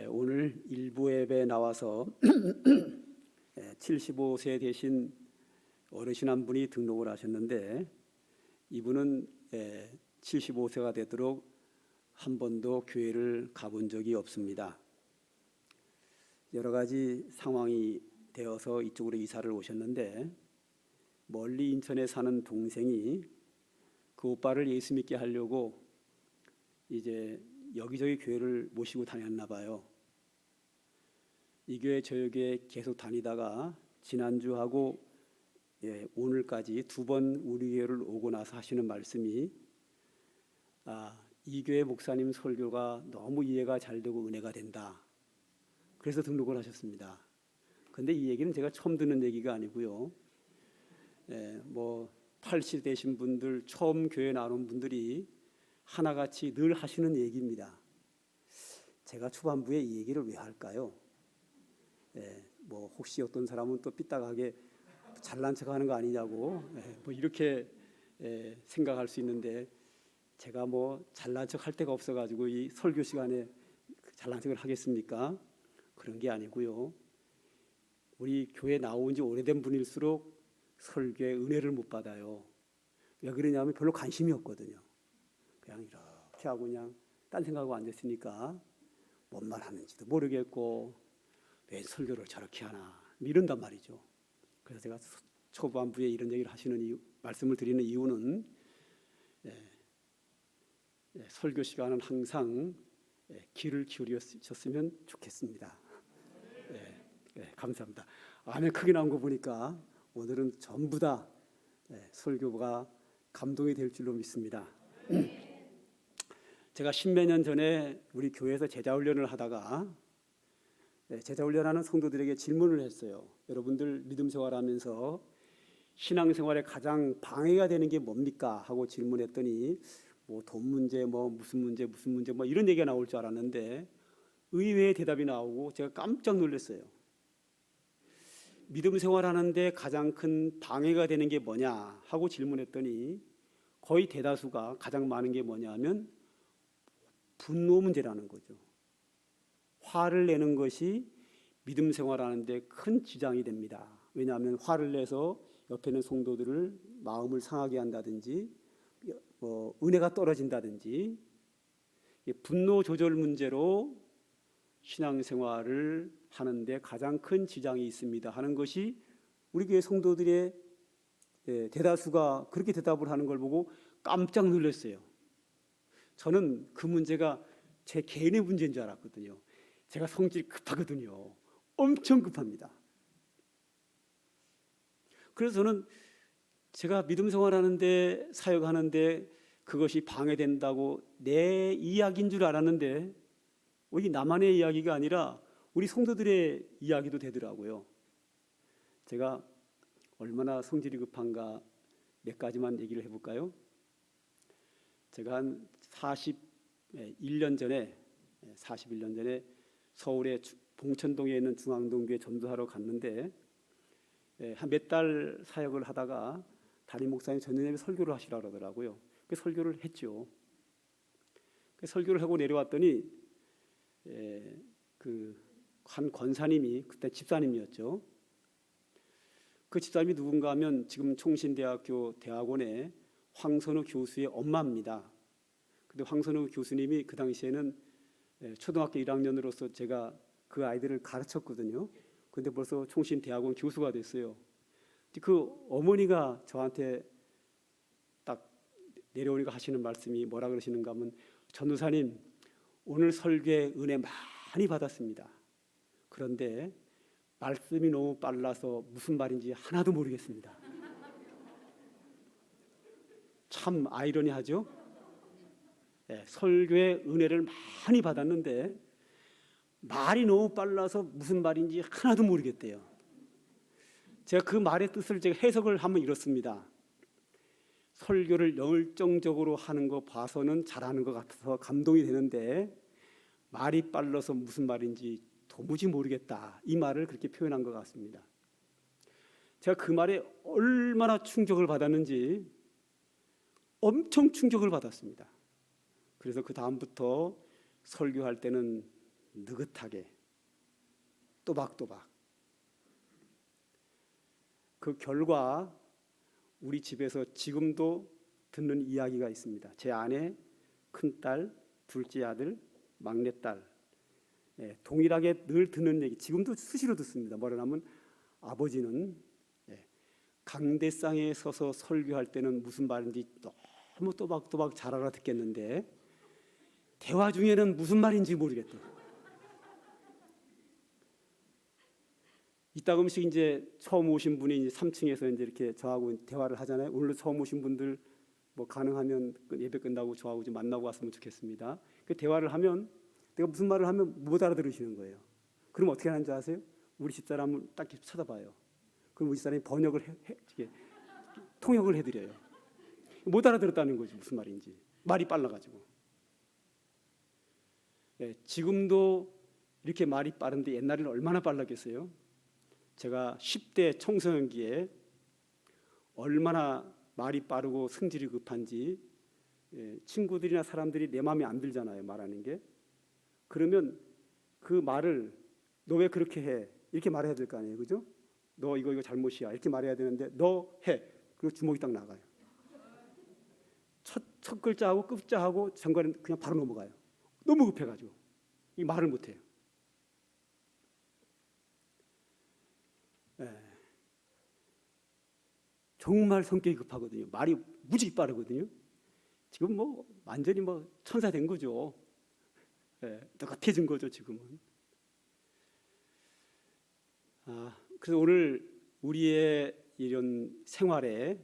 오늘 일부 예배에 나와서 75세 되신 어르신 한 분이 등록을 하셨는데, 이분은 75세가 되도록 한 번도 교회를 가본 적이 없습니다. 여러 가지 상황이 되어서 이쪽으로 이사를 오셨는데, 멀리 인천에 사는 동생이 그 오빠를 예수 믿게 하려고 이제 여기저기 교회를 모시고 다녔나 봐요. 이 교회 저 교회 계속 다니다가 지난주하고 오늘까지 두 번 우리 교회를 오고 나서 하시는 말씀이, 이 교회 목사님 설교가 너무 이해가 잘 되고 은혜가 된다. 그래서 등록을 하셨습니다. 근데 이 얘기는 제가 처음 듣는 얘기가 아니고요. 80 되신 분들, 처음 교회 나온 분들이 하나같이 늘 하시는 얘기입니다. 제가 초반부에 이 얘기를 왜 할까요? 혹시 어떤 사람은 또 삐딱하게 잘난 척하는 거 아니냐고 이렇게 생각할 수 있는데, 제가 잘난 척 할 데가 없어가지고 이 설교 시간에 잘난 척을 하겠습니까? 그런 게 아니고요. 우리 교회 나온 지 오래된 분일수록 설교에 은혜를 못 받아요. 왜 그러냐면 별로 관심이 없거든요. 그냥 이렇게 하고 그냥 딴 생각하고 앉았으니까 뭔 말 하는지도 모르겠고 왜 설교를 저렇게 하나 이런단 말이죠. 그래서 제가 초반부에 이런 얘기를 말씀을 드리는 이유는, 설교 시간은 항상 귀를 기울이셨으면 좋겠습니다. 감사합니다. 아멘 크게 나온 거 보니까 오늘은 전부 다 설교가 감동이 될 줄로 믿습니다. 제가 십몇 년 전에 우리 교회에서 제자훈련을 하다가 제자훈련하는 성도들에게 질문을 했어요. 여러분들 믿음 생활하면서 신앙생활에 가장 방해가 되는 게 뭡니까? 하고 질문했더니 돈 문제, 무슨 문제 이런 얘기가 나올 줄 알았는데 의외의 대답이 나오고 제가 깜짝 놀랐어요. 믿음 생활하는데 가장 큰 방해가 되는 게 뭐냐 하고 질문했더니 거의 대다수가 가장 많은 게 뭐냐 하면 분노 문제라는 거죠. 화를 내는 것이 믿음 생활하는데 큰 지장이 됩니다. 왜냐하면 화를 내서 옆에 있는 성도들을 마음을 상하게 한다든지 은혜가 떨어진다든지, 분노 조절 문제로 신앙생활을 하는데 가장 큰 지장이 있습니다 하는 것이 우리 교회 성도들의 대다수가 그렇게 대답을 하는 걸 보고 깜짝 놀랐어요. 저는 그 문제가 제 개인의 문제인 줄 알았거든요. 제가 성질이 급하거든요. 엄청 급합니다. 그래서 저는 제가 믿음 생활하는데 사역하는데 그것이 방해된다고 내 이야기인 줄 알았는데 이게 나만의 이야기가 아니라 우리 성도들의 이야기도 되더라고요. 제가 얼마나 성질이 급한가 몇 가지만 얘기를 해볼까요? 제가 한 41년 전에 서울의 봉천동에 있는 중앙동교회 전도하러 갔는데, 한 몇 달 사역을 하다가 담임 목사님 전년에 설교를 하시라 그러더라고요. 그 설교를 했죠. 그 설교를 하고 내려왔더니 한 권사님이, 그때 집사님이었죠. 그 집사님이 누군가 하면 지금 총신대학교 대학원의 황선우 교수의 엄마입니다. 근데 황선우 교수님이 그 당시에는 초등학교 1학년으로서 제가 그 아이들을 가르쳤거든요. 근데 벌써 총신대학원 교수가 됐어요. 그 어머니가 저한테 딱 내려오니까 하시는 말씀이 뭐라 그러시는가 하면, 전도사님 오늘 설교에 은혜 많이 받았습니다. 그런데 말씀이 너무 빨라서 무슨 말인지 하나도 모르겠습니다. 참 아이러니하죠? 설교에 은혜를 많이 받았는데 말이 너무 빨라서 무슨 말인지 하나도 모르겠대요. 제가 그 말의 뜻을 제가 해석을 하면 이렇습니다. 설교를 열정적으로 하는 거 봐서는 잘하는 것 같아서 감동이 되는데 말이 빨라서 무슨 말인지 도무지 모르겠다, 이 말을 그렇게 표현한 것 같습니다. 제가 그 말에 얼마나 충격을 받았는지 엄청 충격을 받았습니다. 그래서 그 다음부터 설교할 때는 느긋하게, 또박또박. 그 결과 우리 집에서 지금도 듣는 이야기가 있습니다. 제 아내, 큰딸, 둘째 아들, 막내딸, 동일하게 늘 듣는 얘기, 지금도 수시로 듣습니다. 뭐라냐면 아버지는 강대상에 서서 설교할 때는 무슨 말인지 너무 또박또박 잘 알아듣겠는데 대화 중에는 무슨 말인지 모르겠다. 이따금씩 이제 처음 오신 분이 3층에서 이제 이렇게 저하고 대화를 하잖아요. 오늘 처음 오신 분들 뭐 가능하면 예배 끝나고 저하고 좀 만나고 왔으면 좋겠습니다. 그 대화를 하면 내가 무슨 말을 하면 못 알아들으시는 거예요. 그럼 어떻게 하는지 아세요? 우리 집사람을 딱 쳐다봐요. 그럼 우리 집사람이 번역을 통역을 해드려요. 못 알아들었다는 거지, 무슨 말인지. 말이 빨라가지고. 지금도 이렇게 말이 빠른데 옛날에는 얼마나 빨랐겠어요? 제가 10대 청소년기에 얼마나 말이 빠르고 성질이 급한지 친구들이나 사람들이 내 마음에 안 들잖아요, 말하는 게. 그러면 그 말을 너 왜 그렇게 해? 이렇게 말해야 될 거 아니에요, 그죠? 너 이거 잘못이야 이렇게 말해야 되는데 너 해. 그리고 주먹이 딱 나가요. 첫 글자하고 끝자하고 중간에 그냥 바로 넘어가요. 너무 급해가지고 이 말을 못해요. 정말 성격이 급하거든요. 말이 무지 빠르거든요. 지금 뭐 완전히 뭐 천사 된 거죠. 똑같아진 거죠, 지금은. 그래서 오늘 우리의 이런 생활에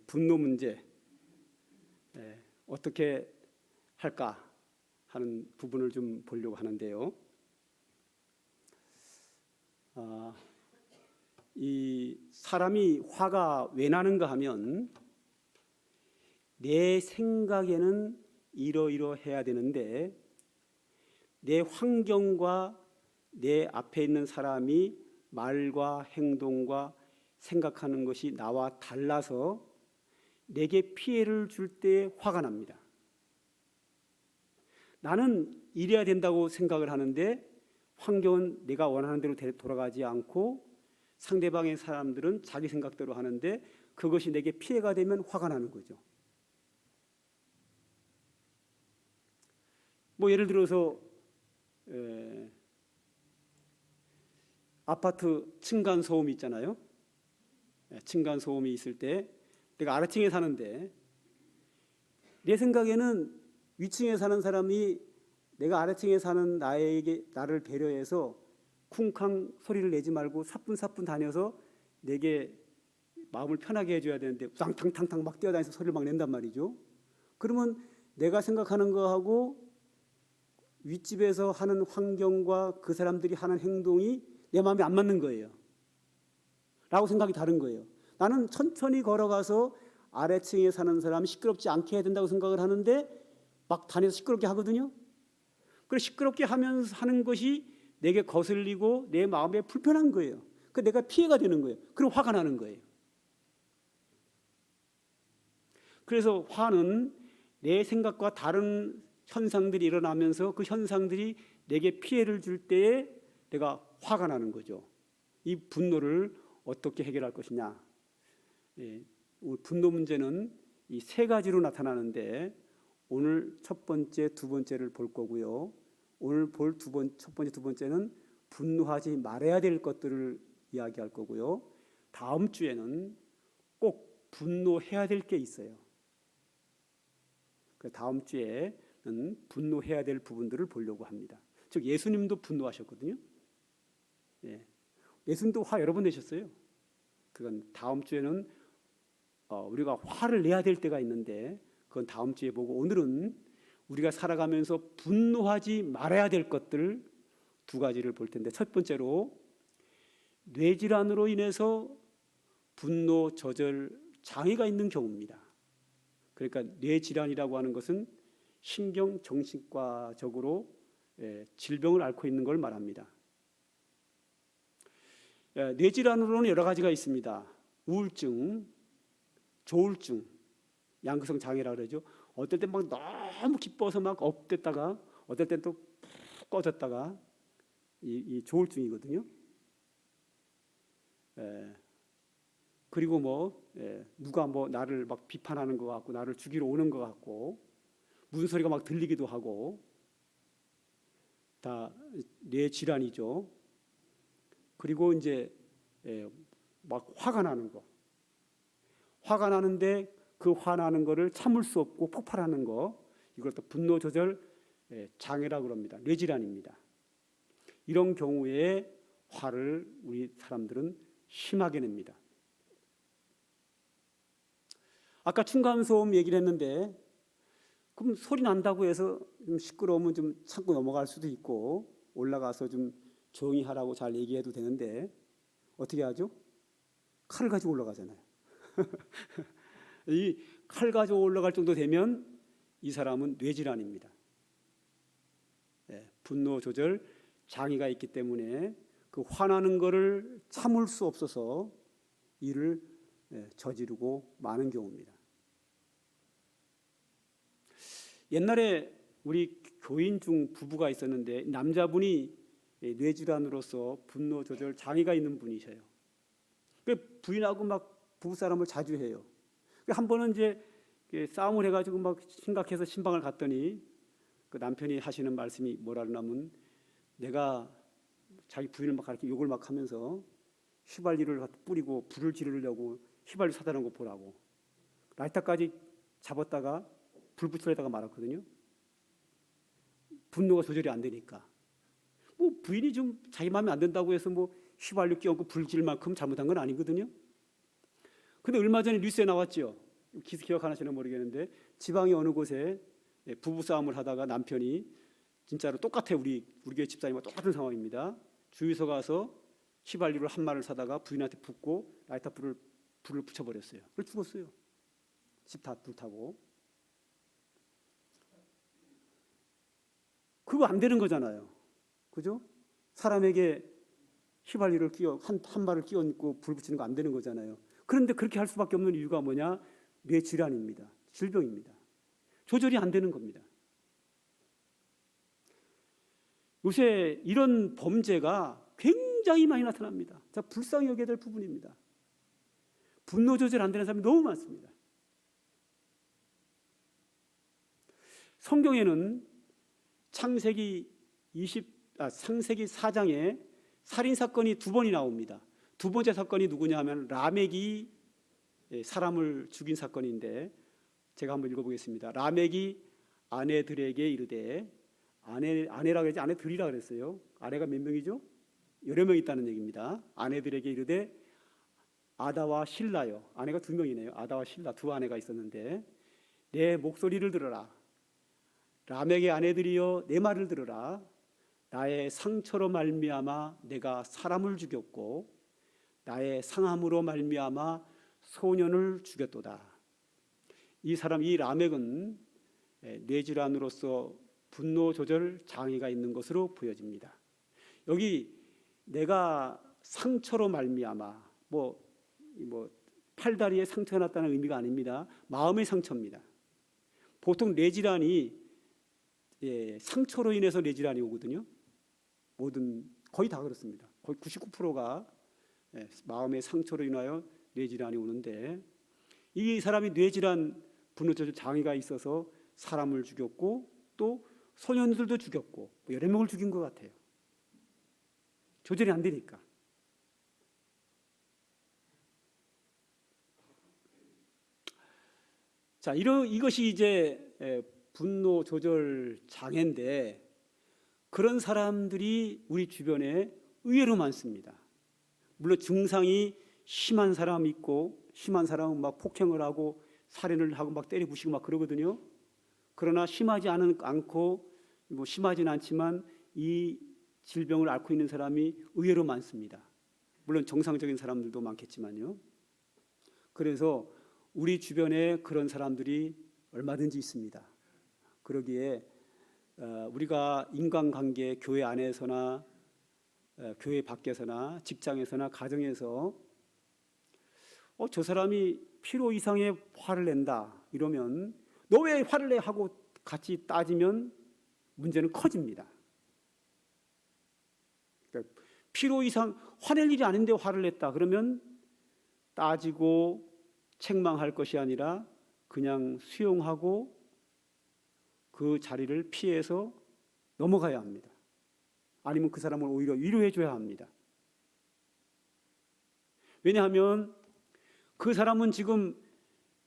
분노 문제 어떻게 할까 하는 부분을 좀 보려고 하는데요. 이 사람이 화가 왜 나는가 하면 내 생각에는 이러이러해야 되는데 내 환경과 내 앞에 있는 사람이 말과 행동과 생각하는 것이 나와 달라서 내게 피해를 줄 때 화가 납니다. 나는 이래야 된다고 생각을 하는데 환경은 내가 원하는 대로 돌아가지 않고 상대방의 사람들은 자기 생각대로 하는데 그것이 내게 피해가 되면 화가 나는 거죠. 뭐 예를 들어서 아파트 층간 소음이 있잖아요. 층간 소음이 있을 때 내가 아래층에 사는데 내 생각에는 위층에 사는 사람이 내가 아래층에 사는 나를 배려해서 쿵쾅 소리를 내지 말고 사뿐사뿐 다녀서 내게 마음을 편하게 해줘야 되는데 탕탕탕탕 막 뛰어다니면서 소리를 막 낸단 말이죠. 그러면 내가 생각하는 거하고 윗집에서 하는 환경과 그 사람들이 하는 행동이 내 마음에 안 맞는 거예요. 라고 생각이 다른 거예요. 나는 천천히 걸어가서 아래층에 사는 사람이 시끄럽지 않게 해야 된다고 생각을 하는데 막 다녀서 시끄럽게 하거든요. 그래서 시끄럽게 하면서 하는 것이 내게 거슬리고 내 마음에 불편한 거예요. 그 내가 피해가 되는 거예요. 그럼 화가 나는 거예요. 그래서 화는 내 생각과 다른 현상들이 일어나면서 그 현상들이 내게 피해를 줄 때에 내가 화가 나는 거죠. 이 분노를 어떻게 해결할 것이냐. 분노 문제는 이 세 가지로 나타나는데 오늘 첫 번째, 두 번째를 볼 거고요. 오늘 볼 첫 번째, 두 번째는 분노하지 말아야 될 것들을 이야기할 거고요. 다음 주에는 꼭 분노해야 될 게 있어요. 다음 주에는 분노해야 될 부분들을 보려고 합니다. 즉 예수님도 분노하셨거든요. 예수님도 화 여러 번 내셨어요. 그건 다음 주에는 우리가 화를 내야 될 때가 있는데 그건 다음 주에 보고 오늘은 우리가 살아가면서 분노하지 말아야 될 것들 두 가지를 볼 텐데 첫 번째로 뇌질환으로 인해서 분노 조절 장애가 있는 경우입니다. 그러니까 뇌질환이라고 하는 것은 신경정신과적으로 질병을 앓고 있는 걸 말합니다. 뇌질환으로는 여러 가지가 있습니다. 우울증, 조울증, 양극성 장애라고 그러죠. 어떨 때 막 너무 기뻐서 막 업됐다가 어떨 땐 또 꺼졌다가 이 조울증이거든요. 그리고 누가 나를 막 비판하는 것 같고 나를 죽이러 오는 것 같고 무슨 소리가 막 들리기도 하고 다 뇌 질환이죠. 그리고 이제 막 화가 나는 거. 화가 나는데 그 화나는 거를 참을 수 없고 폭발하는 거. 이걸 또 분노 조절 장애라고 그럽니다. 뇌질환입니다. 이런 경우에 화를 우리 사람들은 심하게 냅니다. 아까 층간소음 얘기를 했는데 그럼 소리 난다고 해서 좀 시끄러우면 좀 참고 넘어갈 수도 있고 올라가서 좀 조용히 하라고 잘 얘기해도 되는데 어떻게 하죠? 칼을 가지고 올라가잖아요. 이 칼 가지고 올라갈 정도 되면 이 사람은 뇌질환입니다. 분노 조절 장애가 있기 때문에 그 화나는 거를 참을 수 없어서 일을 저지르고 마는 경우입니다. 옛날에 우리 교인 중 부부가 있었는데 남자분이 뇌질환으로서 분노 조절 장애가 있는 분이셔요. 부인하고 막 부부싸움을 자주 해요. 한 번은 이제 싸움을 해가지고 막 심각해서 신방을 갔더니 그 남편이 하시는 말씀이 뭐라 그러냐면 내가 자기 부인을 막 가르쳐 욕을 막 하면서 휘발유를 뿌리고 불을 지르려고 휘발유 사다 놓은 거 보라고 라이터까지 잡았다가 불 붙이려다가 말았거든요. 분노가 조절이 안 되니까 부인이 좀 자기 마음에 안 든다고 해서 휘발유 끼얹고 불 지를 만큼 잘못한 건 아니거든요. 근데 얼마 전에 뉴스에 나왔죠. 기억하시나 모르겠는데 지방의 어느 곳에 부부 싸움을 하다가 남편이 진짜로 똑같아요. 우리 교회 집사님과 똑같은 상황입니다. 주유소 가서 휘발유를 한 마를 사다가 부인한테 붓고 라이터 불을 붙여버렸어요. 그래서 죽었어요. 집 다 불타고. 그거 안 되는 거잖아요. 그죠? 사람에게 휘발유를 한 마를 끼얹고 불 붙이는 거 안 되는 거잖아요. 그런데 그렇게 할 수밖에 없는 이유가 뭐냐? 뇌질환입니다. 질병입니다. 조절이 안 되는 겁니다. 요새 이런 범죄가 굉장히 많이 나타납니다. 자, 불쌍히 여겨야 될 부분입니다. 분노 조절 안 되는 사람이 너무 많습니다. 성경에는 창세기 4장에 살인 사건이 두 번이 나옵니다. 두 번째 사건이 누구냐 하면 라멕이 사람을 죽인 사건인데 제가 한번 읽어보겠습니다. 라멕이 아내들에게 이르되 아내라 그러지 아내들이라 그랬어요. 아내가 몇 명이죠? 여러 명 있다는 얘기입니다. 아내들에게 이르되 아다와 실라요. 아내가 두 명이네요. 아다와 실라 두 아내가 있었는데 내 목소리를 들어라. 라멕의 아내들이여 내 말을 들어라. 나의 상처로 말미암아 내가 사람을 죽였고 나의 상함으로 말미암아 소년을 죽였도다. 이 라멕은 뇌질환으로서 분노 조절 장애가 있는 것으로 보여집니다. 여기 내가 상처로 말미암아 팔다리에 상처가 났다는 의미가 아닙니다. 마음의 상처입니다. 보통 뇌질환이 상처로 인해서 뇌질환이 오거든요. 거의 다 그렇습니다. 거의 99%가 마음의 상처로 인하여 뇌질환이 오는데 이 사람이 뇌질환 분노조절 장애가 있어서 사람을 죽였고 또 소년들도 죽였고 여러 명을 죽인 것 같아요. 조절이 안 되니까. 자, 이것이 이제 분노 조절 장애인데 그런 사람들이 우리 주변에 의외로 많습니다. 물론 증상이 심한 사람이 있고 심한 사람은 막 폭행을 하고 살인을 하고 막 때려 부시고 막 그러거든요. 그러나 심하지 않고 심하지는 않지만 이 질병을 앓고 있는 사람이 의외로 많습니다. 물론 정상적인 사람들도 많겠지만요. 그래서 우리 주변에 그런 사람들이 얼마든지 있습니다. 그러기에 우리가 인간관계 교회 안에서나 교회 밖에서나 직장에서나 가정에서 저 사람이 필요 이상의 화를 낸다 이러면 너 왜 화를 내 하고 같이 따지면 문제는 커집니다. 그러니까 필요 이상 화낼 일이 아닌데 화를 냈다 그러면 따지고 책망할 것이 아니라 그냥 수용하고 그 자리를 피해서 넘어가야 합니다. 아니면 그 사람을 오히려 위로해 줘야 합니다. 왜냐하면 그 사람은 지금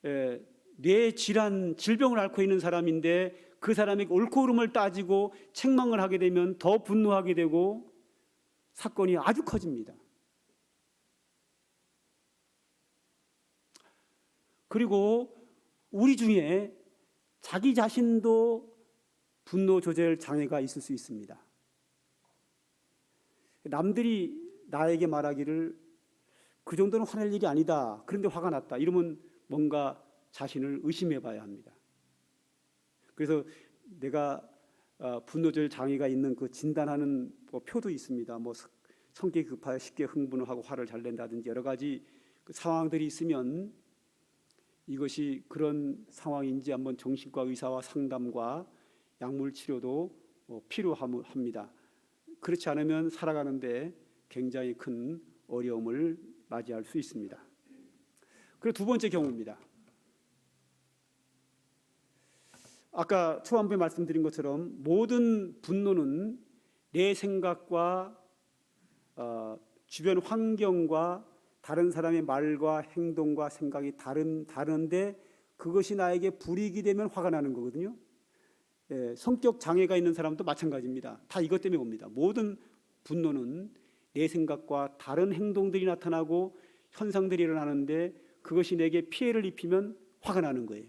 뇌 질환, 질병을 앓고 있는 사람인데 그 사람에게 옳고 그름을 따지고 책망을 하게 되면 더 분노하게 되고 사건이 아주 커집니다. 그리고 우리 중에 자기 자신도 분노 조절 장애가 있을 수 있습니다. 남들이 나에게 말하기를 그 정도는 화낼 일이 아니다. 그런데 화가 났다. 이러면 뭔가 자신을 의심해 봐야 합니다. 그래서 내가 분노 조절 장애가 있는 그 진단하는 표도 있습니다. 뭐 성격이 급하여 쉽게 흥분을 하고 화를 잘 낸다든지 여러 가지 그 상황들이 있으면 이것이 그런 상황인지 한번 정신과 의사와 상담과 약물 치료도 필요합니다. 그렇지 않으면 살아가는데 굉장히 큰 어려움을 맞이할 수 있습니다. 그리고 두 번째 경우입니다. 아까 초반부에 말씀드린 것처럼 모든 분노는 내 생각과 주변 환경과 다른 사람의 말과 행동과 생각이 다른데 그것이 나에게 불이익이 되면 화가 나는 거거든요. 성격 장애가 있는 사람도 마찬가지입니다. 다 이것 때문에 옵니다. 모든 분노는 내 생각과 다른 행동들이 나타나고 현상들이 일어나는데 그것이 내게 피해를 입히면 화가 나는 거예요.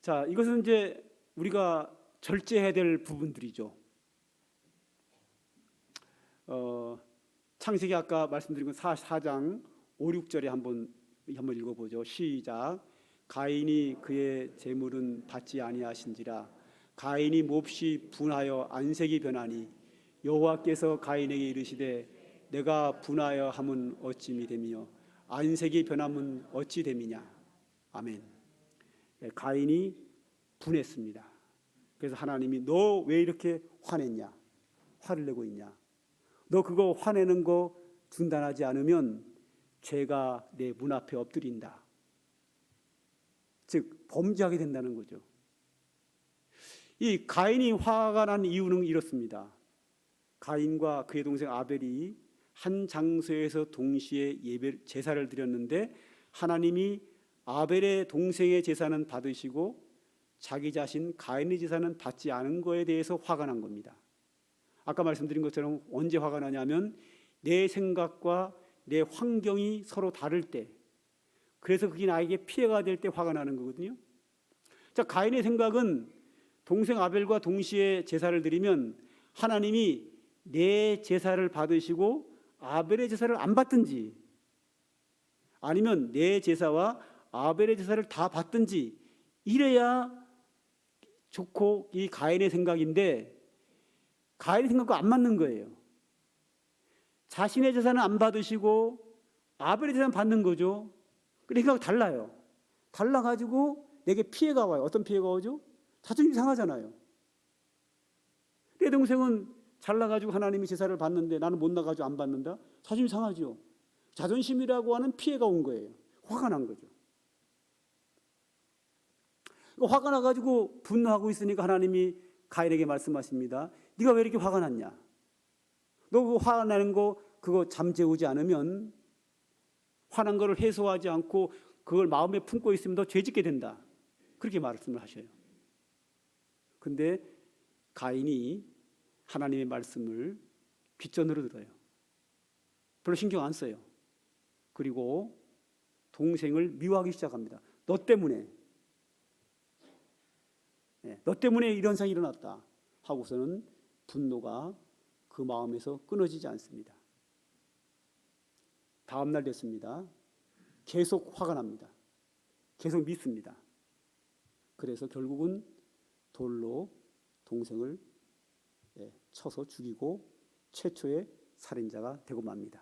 자, 이것은 이제 우리가 절제해야 될 부분들이죠. 창세기 아까 말씀드린 건 4장 5, 6절에 한번 읽어보죠. 시작. 가인이 그의 재물은 받지 아니하신지라 가인이 몹시 분하여 안색이 변하니 여호와께서 가인에게 이르시되 내가 분하여 함은 어찌미 되며 안색이 변함은 어찌 됨이냐. 아멘. 가인이 분했습니다. 그래서 하나님이 너 왜 이렇게 화냈냐, 화를 내고 있냐, 너 그거 화내는 거 중단하지 않으면 죄가 내 문 앞에 엎드린다. 즉 범죄하게 된다는 거죠. 이 가인이 화가 난 이유는 이렇습니다. 가인과 그의 동생 아벨이 한 장소에서 동시에 제사를 드렸는데 하나님이 아벨의 동생의 제사는 받으시고 자기 자신 가인의 제사는 받지 않은 거에 대해서 화가 난 겁니다. 아까 말씀드린 것처럼 언제 화가 나냐면 내 생각과 내 환경이 서로 다를 때, 그래서 그게 나에게 피해가 될 때 화가 나는 거거든요. 자, 가인의 생각은 동생 아벨과 동시에 제사를 드리면 하나님이 내 제사를 받으시고 아벨의 제사를 안 받든지 아니면 내 제사와 아벨의 제사를 다 받든지 이래야 좋고, 이 가인의 생각인데 가인의 생각과 안 맞는 거예요. 자신의 제사는 안 받으시고 아벨의 제사는 받는 거죠. 그러니까 달라요. 달라가지고 내게 피해가 와요. 어떤 피해가 오죠? 자존심 상하잖아요. 내 동생은 잘나가지고 하나님이 제사를 받는데 나는 못 나가지고 안 받는다? 자존심 상하죠. 자존심이라고 하는 피해가 온 거예요. 화가 난 거죠. 화가 나가지고 분노하고 있으니까 하나님이 가인에게 말씀하십니다. 네가 왜 이렇게 화가 났냐? 너 그거 화가 나는 거 그거 잠재우지 않으면, 화난 거를 해소하지 않고 그걸 마음에 품고 있으면 너 죄짓게 된다. 그렇게 말씀을 하셔요. 근데 가인이 하나님의 말씀을 귓전으로 들어요. 별로 신경 안 써요. 그리고 동생을 미워하기 시작합니다. 너 때문에 이런 상황이 일어났다 하고서는 분노가 그 마음에서 끊어지지 않습니다. 다음 날 됐습니다. 계속 화가 납니다. 계속 믿습니다. 그래서 결국은 돌로 동생을 쳐서 죽이고 최초의 살인자가 되고 맙니다.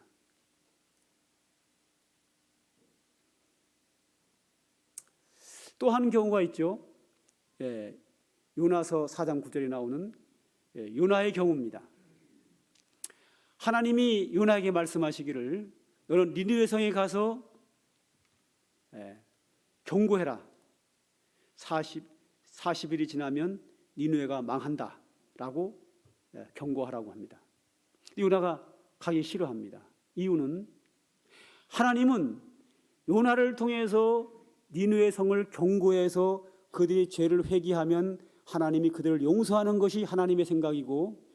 또 한 경우가 있죠. 요나서 4장 9절에 나오는 요나의 경우입니다. 하나님이 요나에게 말씀하시기를 너는 니느웨 성에 가서 경고해라. 40일이 지나면 니느웨가 망한다라고 경고하라고 합니다. 요나가 가기 싫어합니다. 이유는 하나님은 요나를 통해서 니느웨 성을 경고해서 그들이 죄를 회개하면 하나님이 그들을 용서하는 것이 하나님의 생각이고,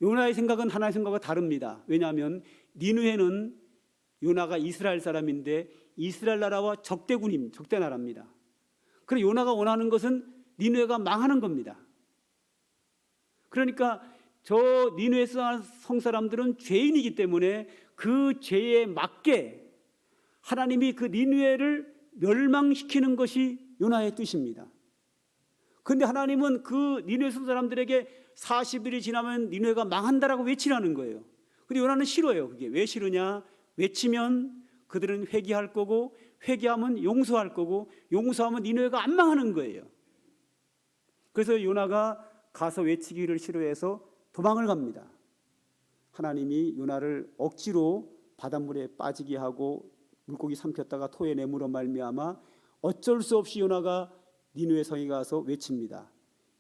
요나의 생각은 하나님의 생각과 다릅니다. 왜냐하면 니느웨는 요나가 이스라엘 사람인데 이스라엘 나라와 적대 나라입니다. 그래서 요나가 원하는 것은 니느웨가 망하는 겁니다. 그러니까 저 니느웨 성 사람들은 죄인이기 때문에 그 죄에 맞게 하나님이 그 니느웨를 멸망시키는 것이 요나의 뜻입니다. 그런데 하나님은 그 니느웨 성 사람들에게 40일이 지나면 니느웨가 망한다라고 외치라는 거예요. 근데 요나는 싫어요. 그게 왜 싫으냐? 외치면 그들은 회개할 거고, 회개하면 용서할 거고, 용서하면 니느웨가 안 망하는 거예요. 그래서 요나가 가서 외치기를 싫어해서 도망을 갑니다. 하나님이 요나를 억지로 바닷물에 빠지게 하고 물고기 삼켰다가 토에 내물어 말미암아 어쩔 수 없이 요나가 니느웨 성에 가서 외칩니다.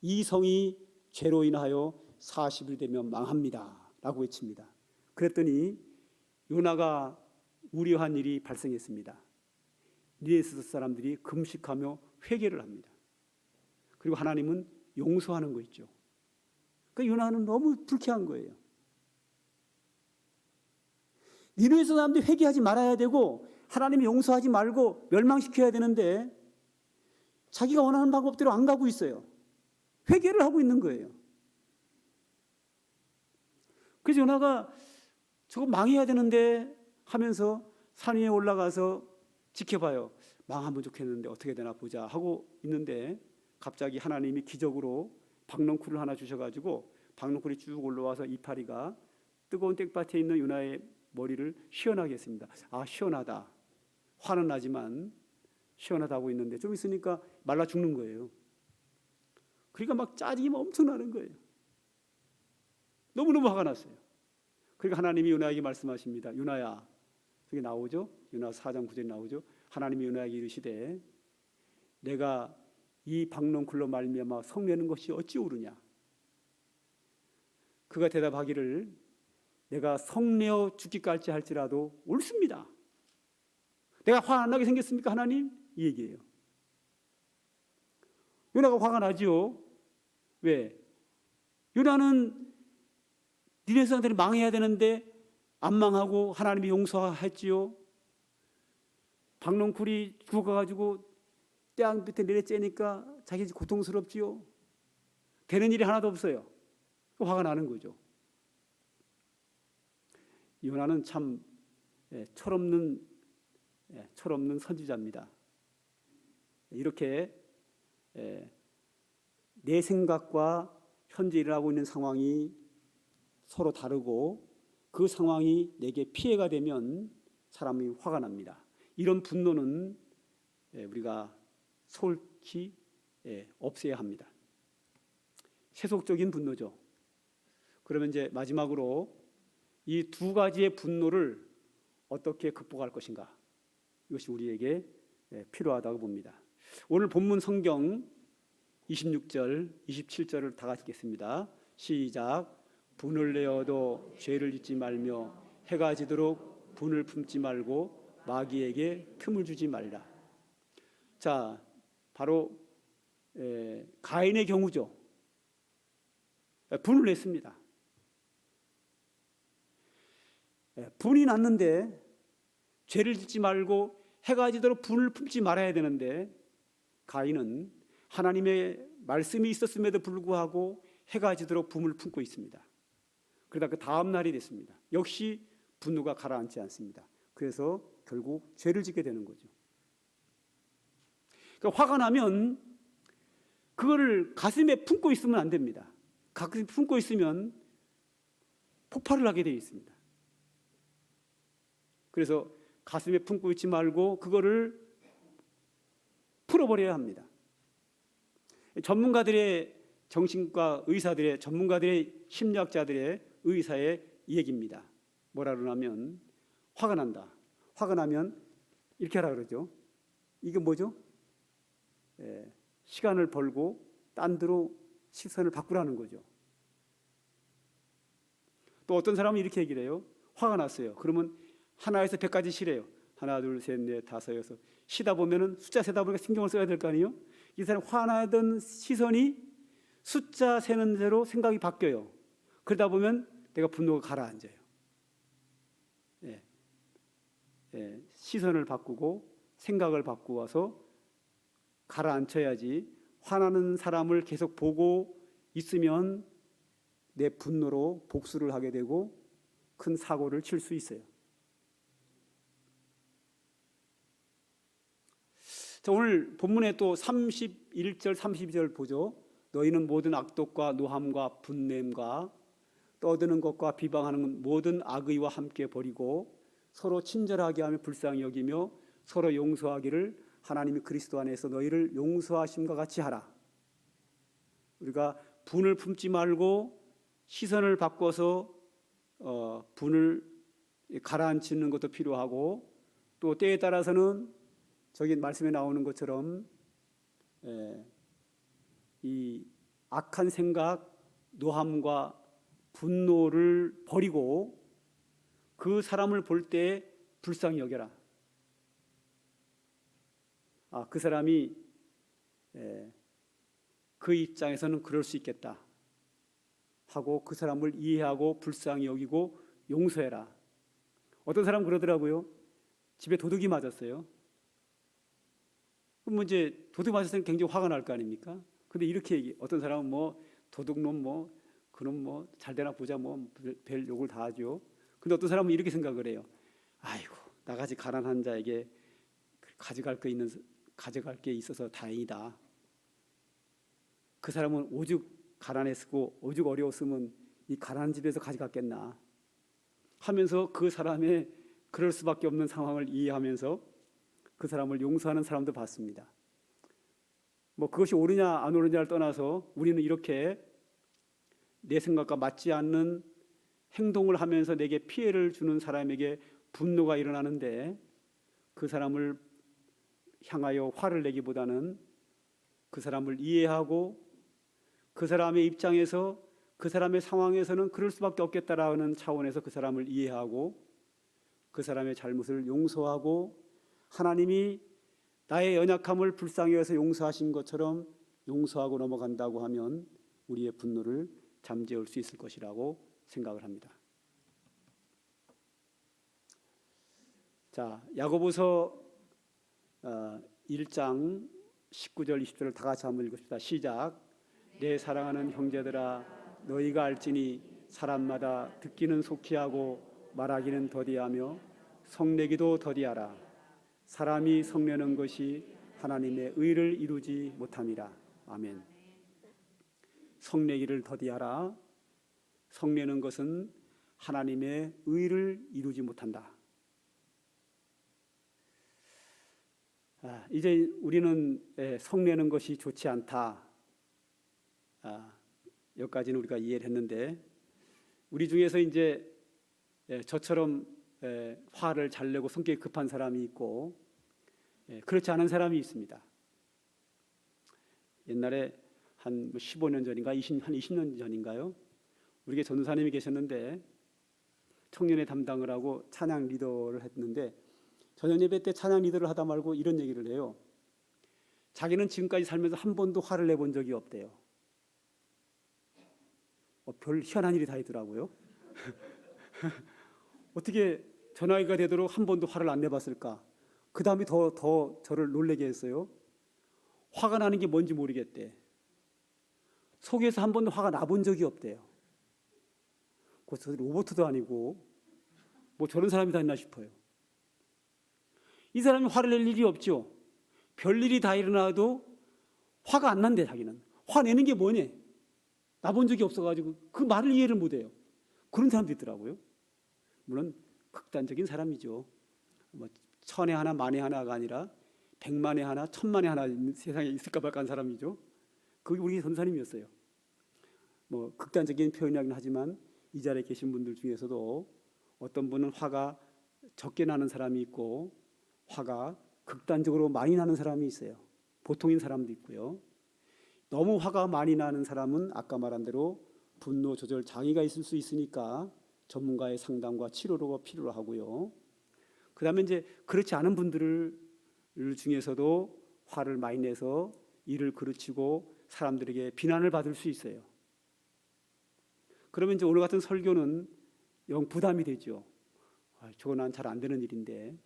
이 성이 죄로 인하여 40일 되면 망합니다 라고 외칩니다. 그랬더니 요나가 우려한 일이 발생했습니다. 니느웨 사람들이 금식하며 회개를 합니다. 그리고 하나님은 용서하는 거 있죠. 그러니까 요나는 너무 불쾌한 거예요. 니느웨 사람들이 회개하지 말아야 되고 하나님이 용서하지 말고 멸망시켜야 되는데 자기가 원하는 방법대로 안 가고 있어요. 회개를 하고 있는 거예요. 그래서 요나가 저거 망해야 되는데 하면서 산 위에 올라가서 지켜봐요. 망하면 좋겠는데 어떻게 되나 보자 하고 있는데 갑자기 하나님이 기적으로 박넝쿨을 하나 주셔가지고 박넝쿨이 쭉 올라와서 이파리가 뜨거운 땡밭에 있는 요나의 머리를 시원하게 했습니다. 아, 시원하다. 화는 나지만 시원하다고 있는데 좀 있으니까 말라 죽는 거예요. 그러니까 막 짜증이 엄청 나는 거예요. 너무너무 화가 났어요. 그러니까 하나님이 요나에게 말씀하십니다. 요나야, 저게 나오죠? 요나 4장 9절에 나오죠? 하나님이 요나에게 이르시되 내가 이 박넝쿨로 말미암아 성내는 것이 어찌 옳으냐? 그가 대답하기를 내가 성내어 죽기까지 할지라도 옳습니다. 내가 화 안 나게 생겼습니까 하나님? 이 얘기예요. 요나가 화가 나지요. 왜? 요나는 니느웨 사람들이 망해야 되는데 안 망하고 하나님이 용서했지요. 박넝쿨이 죽어가지고 땅 밑에 내려째니까 자기 고통스럽지요. 되는 일이 하나도 없어요. 화가 나는 거죠. 요나는 참 철없는 선지자입니다. 이렇게 내 생각과 현재 일어나고 있는 상황이 서로 다르고 그 상황이 내게 피해가 되면 사람이 화가 납니다. 이런 분노는 우리가 솔직히 없애야 합니다. 세속적인 분노죠. 그러면 이제 마지막으로 이 두 가지의 분노를 어떻게 극복할 것인가? 이것이 우리에게 필요하다고 봅니다. 오늘 본문 성경 26절, 27절을 다 같이 읽겠습니다. 시작. 분을 내어도 죄를 짓지 말며 해가 지도록 분을 품지 말고 마귀에게 틈을 주지 말라. 자, 바로 가인의 경우죠. 분을 냈습니다. 분이 났는데 죄를 짓지 말고 해가 지도록 분을 품지 말아야 되는데 가인은 하나님의 말씀이 있었음에도 불구하고 해가 지도록 분을 품고 있습니다. 그러다 그 다음 날이 됐습니다. 역시 분노가 가라앉지 않습니다. 그래서 결국 죄를 짓게 되는 거죠. 그러니까 화가 나면 그거를 가슴에 품고 있으면 안 됩니다. 가슴에 품고 있으면 폭발을 하게 되어 있습니다. 그래서 가슴에 품고 있지 말고 그거를 풀어버려야 합니다. 전문가들의 정신과 의사들의 전문가들의 심리학자들의 의사의 얘기입니다. 뭐라 그러냐면 화가 난다. 화가 나면 이렇게 하라 그러죠. 이게 뭐죠? 시간을 벌고 딴 데로 시선을 바꾸라는 거죠. 또 어떤 사람은 이렇게 얘기를 해요. 화가 났어요. 그러면 하나에서 100까지 쉬래요. 하나, 둘, 셋, 넷, 다섯, 여섯. 쉬다 보면은 숫자 세다 보니까 신경을 써야 될 거 아니에요? 이 사람 화나던 시선이 숫자 세는 대로 생각이 바뀌어요. 그러다 보면 내가 분노가 가라앉아요. 시선을 바꾸고 생각을 바꾸어서 가라앉혀야지. 화나는 사람을 계속 보고 있으면 내 분노로 복수를 하게 되고 큰 사고를 칠 수 있어요. 자, 오늘 본문에 또 31절 32절 보죠. 너희는 모든 악독과 노함과 분냄과 떠드는 것과 비방하는 모든 악의와 함께 버리고 서로 친절하게 하며 불쌍히 여기며 서로 용서하기를 하나님이 그리스도 안에서 너희를 용서하심과 같이 하라. 우리가 분을 품지 말고 시선을 바꿔서 분을 가라앉히는 것도 필요하고, 또 때에 따라서는 저기 말씀에 나오는 것처럼 이 악한 생각, 노함과 분노를 버리고 그 사람을 볼 때 불쌍히 여겨라. 그 사람이 그 입장에서는 그럴 수 있겠다 하고 그 사람을 이해하고 불쌍히 여기고 용서해라. 어떤 사람 그러더라고요. 집에 도둑이 맞았어요. 그럼 이제 도둑 맞았을 때는 굉장히 화가 날 거 아닙니까? 근데 이렇게 어떤 사람은 뭐 도둑놈 뭐 그놈 뭐 잘되나 보자 뭐 별 욕을 다 하죠. 근데 어떤 사람은 이렇게 생각을 해요. 아이고, 나같이 가난한 자에게 가져갈 게 있어서 다행이다. 그 사람은 오죽 가난했고 오죽 어려웠으면 이 가난한 집에서 가져갔겠나 하면서 그 사람의 그럴 수밖에 없는 상황을 이해하면서 그 사람을 용서하는 사람도 봤습니다. 뭐 그것이 옳으냐 안 옳으냐를 떠나서 우리는 이렇게 내 생각과 맞지 않는 행동을 하면서 내게 피해를 주는 사람에게 분노가 일어나는데 그 사람을 향하여 화를 내기보다는 그 사람을 이해하고 그 사람의 입장에서 그 사람의 상황에서는 그럴 수밖에 없겠다라는 차원에서 그 사람을 이해하고 그 사람의 잘못을 용서하고 하나님이 나의 연약함을 불쌍히 여겨서 용서하신 것처럼 용서하고 넘어간다고 하면 우리의 분노를 잠재울 수 있을 것이라고 생각을 합니다. 자, 야고보서 1장 19절 20절을 다 같이 한번 읽읍시다. 시작. 내 사랑하는 형제들아, 너희가 알지니 사람마다 듣기는 속히 하고 말하기는 더디하며 성내기도 더디하라. 사람이 성내는 것이 하나님의 의를 이루지 못함이라. 아멘. 성내기를 더디하라. 성내는 것은 하나님의 의를 이루지 못한다. 이제 우리는 성내는 것이 좋지 않다. 여기까지는 우리가 이해를 했는데 우리 중에서 이제 저처럼 화를 잘 내고 성격이 급한 사람이 있고 그렇지 않은 사람이 있습니다. 옛날에 한 15년 전인가 한 20년 전인가요? 우리 전도사님이 계셨는데 청년회 담당을 하고 찬양 리더를 했는데 저녁 예배 때 찬양 리더를 하다 말고 이런 얘기를 해요. 자기는 지금까지 살면서 한 번도 화를 내본 적이 없대요. 별 희한한 일이 다 있더라고요. 어떻게 전화기가 되도록 한 번도 화를 안 내봤을까? 그 다음에 더 저를 놀라게 했어요. 화가 나는 게 뭔지 모르겠대. 속에서 한 번도 화가 나본 적이 없대요. 저 로봇도 아니고 뭐 저런 사람이 다 있나 싶어요. 이 사람이 화를 낼 일이 없죠. 별일이 다 일어나도 화가 안 난대. 자기는 화내는 게 뭐냐, 나본 적이 없어가지고 그 말을 이해를 못해요. 그런 사람도 있더라고요. 물론 극단적인 사람이죠. 뭐 천에 하나 만에 하나가 아니라 100만에 하나 1000만에 하나 세상에 있을까 말까 한 사람이죠. 그게 우리 전사님이었어요. 뭐 극단적인 표현이긴 하지만 이 자리에 계신 분들 중에서도 어떤 분은 화가 적게 나는 사람이 있고 화가 극단적으로 많이 나는 사람이 있어요. 보통인 사람도 있고요. 너무 화가 많이 나는 사람은 아까 말한 대로 분노 조절 장애가 있을 수 있으니까 전문가의 상담과 치료가 필요로 하고요. 그 다음에 이제 그렇지 않은 분들 중에서도 화를 많이 내서 일을 그르치고 사람들에게 비난을 받을 수 있어요. 그러면 이제 오늘 같은 설교는 영 부담이 되죠. 저거 난 잘 안 되는 일인데.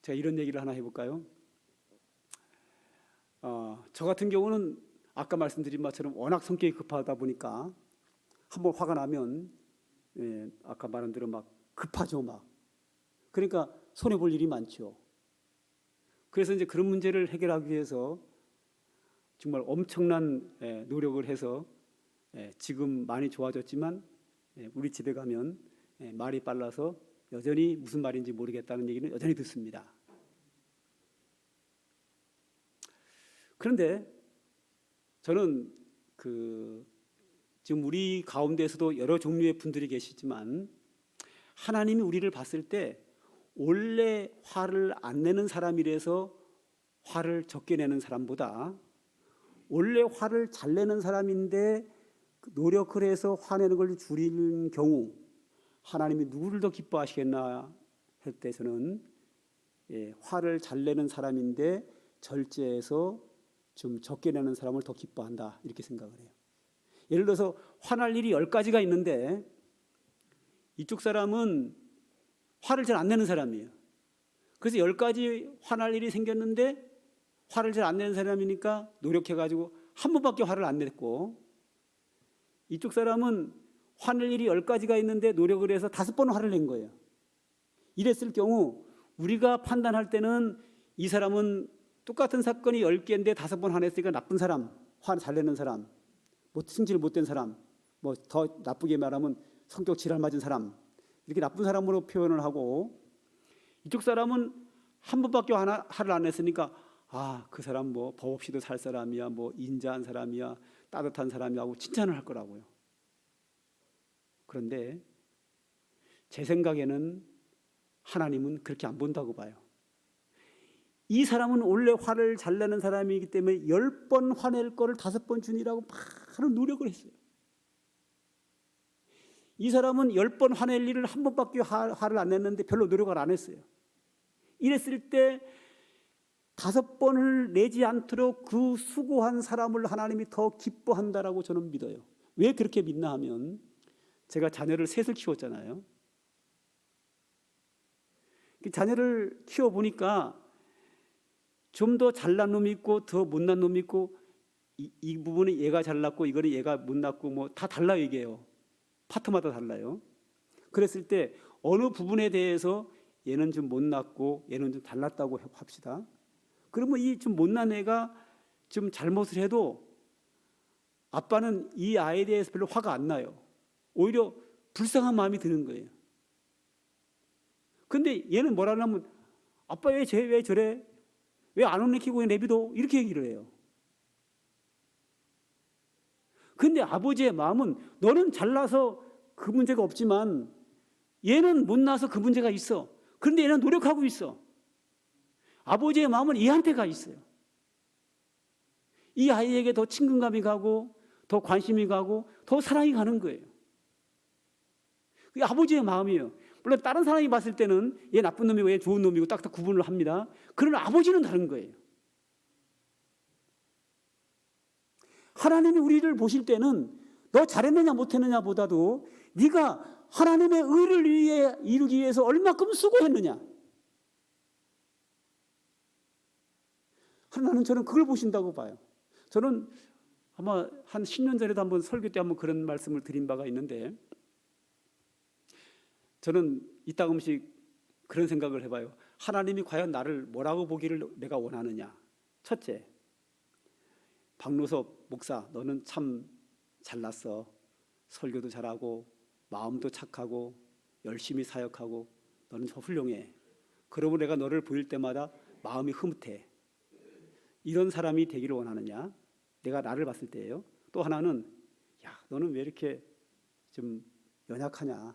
제가 이런 얘기를 하나 해볼까요? 저 같은 경우는 아까 말씀드린 것처럼 워낙 성격이 급하다 보니까 한번 화가 나면 아까 말한 대로 막 급하죠, 막. 그러니까 손해 볼 일이 많죠. 그래서 이제 그런 문제를 해결하기 위해서 정말 엄청난 노력을 해서 지금 많이 좋아졌지만 우리 집에 가면 말이 빨라서 여전히 무슨 말인지 모르겠다는 얘기는 여전히 듣습니다. 그런데 저는 지금 우리 가운데에서도 여러 종류의 분들이 계시지만 하나님이 우리를 봤을 때 원래 화를 안 내는 사람이라서 화를 적게 내는 사람보다 원래 화를 잘 내는 사람인데 노력을 해서 화내는 걸 줄이는 경우 하나님이 누구를 더 기뻐하시겠나 할 때 저는 화를 잘 내는 사람인데 절제해서 좀 적게 내는 사람을 더 기뻐한다 이렇게 생각을 해요. 예를 들어서 화날 일이 10가지가 있는데 이쪽 사람은 화를 잘 안 내는 사람이에요. 그래서 10가지 화날 일이 생겼는데 화를 잘 안 내는 사람이니까 노력해가지고 한 번밖에 화를 안 냈고, 이쪽 사람은 화낼 일이 10가지가 있는데 노력을 해서 5번 화를 낸 거예요. 이랬을 경우 우리가 판단할 때는 이 사람은 똑같은 사건이 10개인데 5번 화냈으니까 나쁜 사람, 화 잘 내는 사람, 뭐 승질 못된 사람, 뭐 더 나쁘게 말하면 성격 지랄 맞은 사람, 이렇게 나쁜 사람으로 표현을 하고, 이쪽 사람은 한 번밖에 화를 안 냈으니까 그 사람 뭐 법 없이도 살 사람이야, 뭐 인자한 사람이야, 따뜻한 사람이야 하고 칭찬을 할 거라고요. 그런데 제 생각에는 하나님은 그렇게 안 본다고 봐요. 이 사람은 원래 화를 잘 내는 사람이기 때문에 10번 화낼 거를 5번 주니라고 많은 노력을 했어요. 이 사람은 10번 화낼 일을 한 번밖에 화를 안 냈는데 별로 노력을 안 했어요. 이랬을 때 5번을 내지 않도록 그 수고한 사람을 하나님이 더 기뻐한다라고 저는 믿어요. 왜 그렇게 믿나 하면 제가 자녀를 셋을 키웠잖아요. 자녀를 키워보니까 좀 더 잘난 놈이 있고 더 못난 놈이 있고, 이 부분은 얘가 잘났고 이거는 얘가 못났고 뭐 다 달라요. 이게요. 파트마다 달라요. 그랬을 때 어느 부분에 대해서 얘는 좀 못났고 얘는 좀 달랐다고 합시다. 그러면 이 좀 못난 애가 좀 잘못을 해도 아빠는 이 아이에 대해서 별로 화가 안 나요. 오히려 불쌍한 마음이 드는 거예요. 근데 얘는 뭐라 하냐면 아빠 왜 저래? 왜 안 혼내키고 내비둬? 이렇게 얘기를 해요. 근데 아버지의 마음은 너는 잘나서 그 문제가 없지만 얘는 못나서 그 문제가 있어. 그런데 얘는 노력하고 있어. 아버지의 마음은 얘한테 가 있어요. 이 아이에게 더 친근감이 가고 더 관심이 가고 더 사랑이 가는 거예요. 그게 아버지의 마음이에요. 물론 다른 사람이 봤을 때는 얘 나쁜 놈이고 얘 좋은 놈이고 딱딱 구분을 합니다. 그러나 아버지는 다른 거예요. 하나님이 우리를 보실 때는 너 잘했느냐 못했느냐 보다도 네가 하나님의 의를 위해 이루기 위해서 얼마큼 수고했느냐, 하나님은 저는 그걸 보신다고 봐요. 저는 아마 한 10년 전에도 한번 설교 때 한번 그런 말씀을 드린 바가 있는데, 저는 이따금씩 그런 생각을 해봐요. 하나님이 과연 나를 뭐라고 보기를 내가 원하느냐. 첫째, 박노섭 목사 너는 참 잘났어. 설교도 잘하고 마음도 착하고 열심히 사역하고 너는 더 훌륭해. 그러고 내가 너를 보일 때마다 마음이 흐뭇해. 이런 사람이 되기를 원하느냐? 내가 나를 봤을 때예요. 또 하나는 야, 너는 왜 이렇게 좀 연약하냐?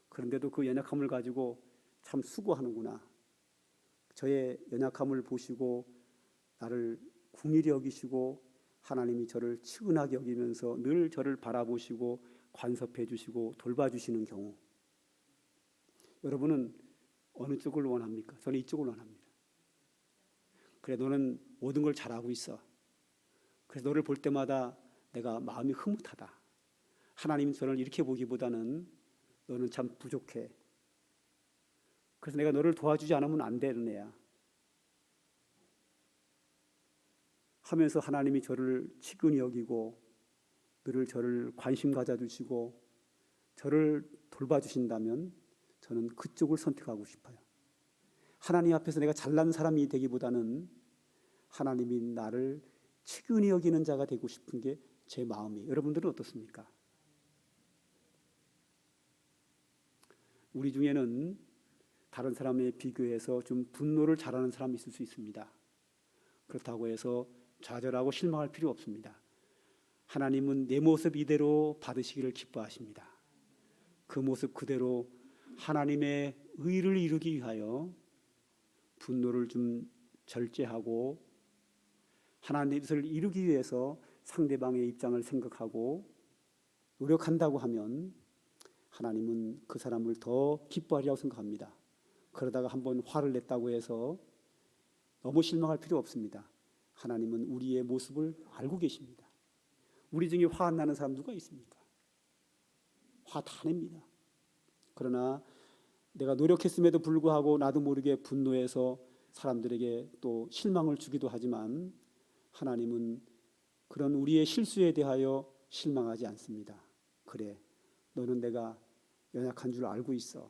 그런데도 그 연약함을 가지고 참 수고하는구나. 저의 연약함을 보시고 나를 긍휼히 여기시고 하나님이 저를 측은하게 여기면서 늘 저를 바라보시고 관섭해 주시고 돌봐주시는 경우, 여러분은 어느 쪽을 원합니까? 저는 이쪽을 원합니다. 그래, 너는 모든 걸 잘하고 있어. 그래서 너를 볼 때마다 내가 마음이 흐뭇하다. 하나님은 저를 이렇게 보기보다는 너는 참 부족해. 그래서 내가 너를 도와주지 않으면 안 되는 애야 하면서 하나님이 저를 치근히 여기고 늘 저를 관심 가져주시고 저를 돌봐주신다면 저는 그쪽을 선택하고 싶어요. 하나님 앞에서 내가 잘난 사람이 되기보다는 하나님이 나를 치근히 여기는 자가 되고 싶은 게 제 마음이에요. 여러분들은 어떻습니까? 우리 중에는 다른 사람에 비교해서 좀 분노를 잘하는 사람이 있을 수 있습니다. 그렇다고 해서 좌절하고 실망할 필요 없습니다. 하나님은 내 모습 이대로 받으시기를 기뻐하십니다. 그 모습 그대로 하나님의 의를 이루기 위하여 분노를 좀 절제하고 하나님의 뜻을 이루기 위해서 상대방의 입장을 생각하고 노력한다고 하면 하나님은 그 사람을 더 기뻐하리라고 생각합니다. 그러다가 한번 화를 냈다고 해서 너무 실망할 필요 없습니다. 하나님은 우리의 모습을 알고 계십니다. 우리 중에 화 안 나는 사람 누가 있습니까? 화 다 냅니다. 그러나 내가 노력했음에도 불구하고 나도 모르게 분노해서 사람들에게 또 실망을 주기도 하지만 하나님은 그런 우리의 실수에 대하여 실망하지 않습니다. 그래, 너는 내가 연약한 줄 알고 있어.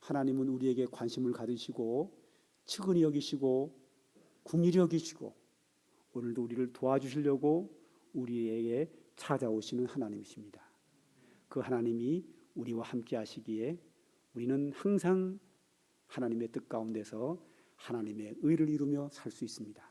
하나님은 우리에게 관심을 가지시고 측은히 여기시고 긍휼히 여기시고 오늘도 우리를 도와주시려고 우리에게 찾아오시는 하나님이십니다. 그 하나님이 우리와 함께 하시기에 우리는 항상 하나님의 뜻 가운데서 하나님의 의를 이루며 살 수 있습니다.